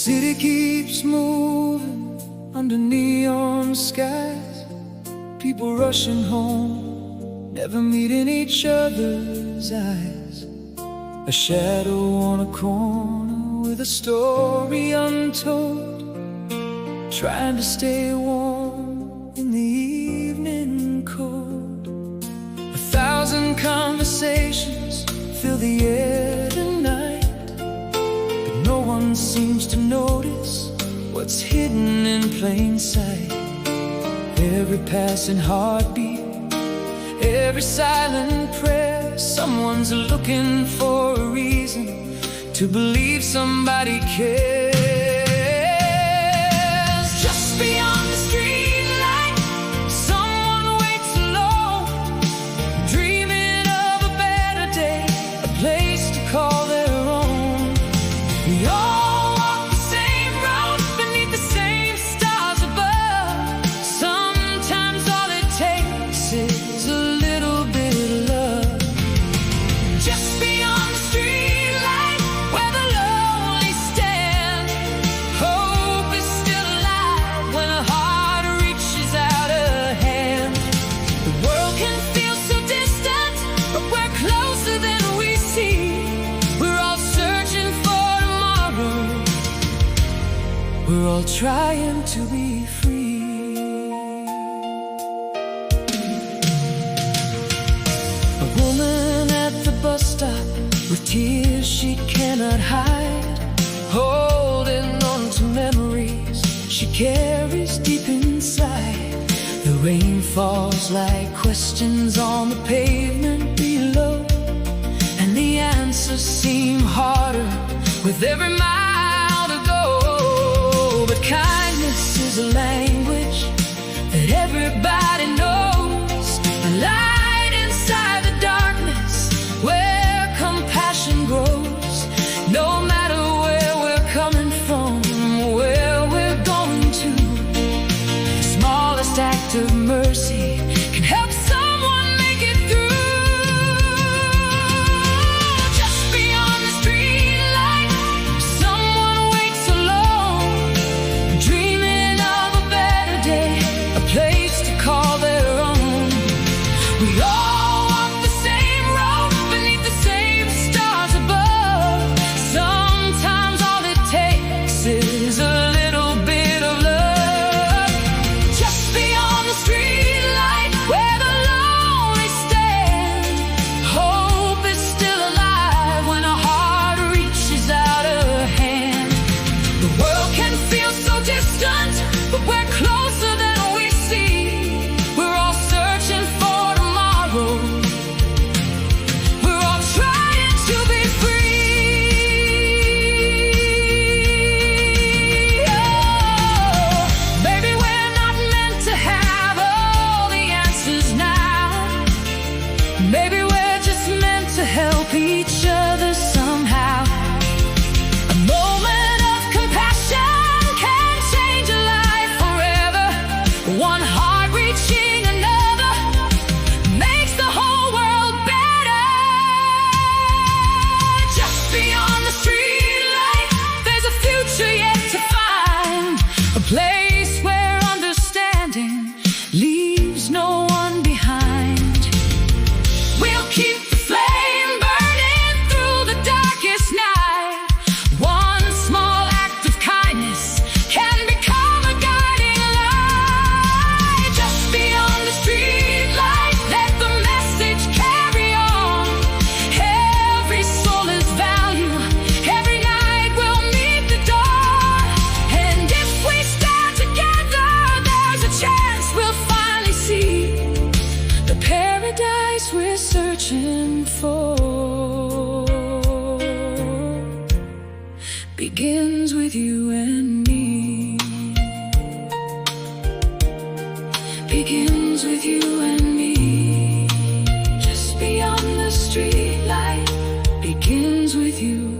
city keeps moving under neon skies. People rushing home, never meeting each other's eyes. A shadow on a corner with a story untold, trying to stay warm in the evening cold. 1,000 conversations fill the air tonight, but no one seems to notice what's hidden in plain sight. Every passing heartbeat, every silent prayer, someone's looking for a reason to believe somebody cares. Just beyond the streetlight, someone waits alone, dreaming of a better day, a place to call their own. We all walk the same road beneath the same stars above. Sometimes all it takes is a little bit of love. Just beyond the streetlight, where the lonely stand, hope is still alive when a heart reaches out a hand. The world can feel so distant, but we're closer than we see. We're all searching for tomorrow, we're all trying to be free. A woman at the bus stop with tears she cannot hide, holding on to memories she carries deep inside. The rain falls like questions on the pavement below, and the answers seem harder with every mile to go. But kindness is a language that everybody knows, a light inside the darkness where compassion grows. No matter where we're coming from, where we're going to, the smallest act of mercy can help someone make it through. Just beyond the streetlight, someone waits alone, dreaming of a better day, a place to call their own. We all walk the same road beneath the same stars above. Sometimes all it takes is a little bit of love. Just beyond the streetlight, where the lonely stand, hope is still alive when a heart reaches out a hand. The world can feel so distant, but we're closer than we see. We're all searching for tomorrow, we're all trying to be free. Oh, maybe we're not meant to have all the answers now. Maybe we're just meant to help each other somehow. A moment of compassion can change a life forever. One heart reaching another makes the whole world better. Just beyond the streetlight, there's a future yet to find, a place where understanding leaves no one behind. We'll keep the flame burning through the darkest night. One small act of kindness can become a guiding light. Just beyond the streetlight, let the message carry on. Every soul is value, every night we'll meet the dawn. And if we stand together, there's a chance we'll finally see the paradise we're searching for. Begins with you and me. Begins with you and me. Just beyond the streetlight, begins with you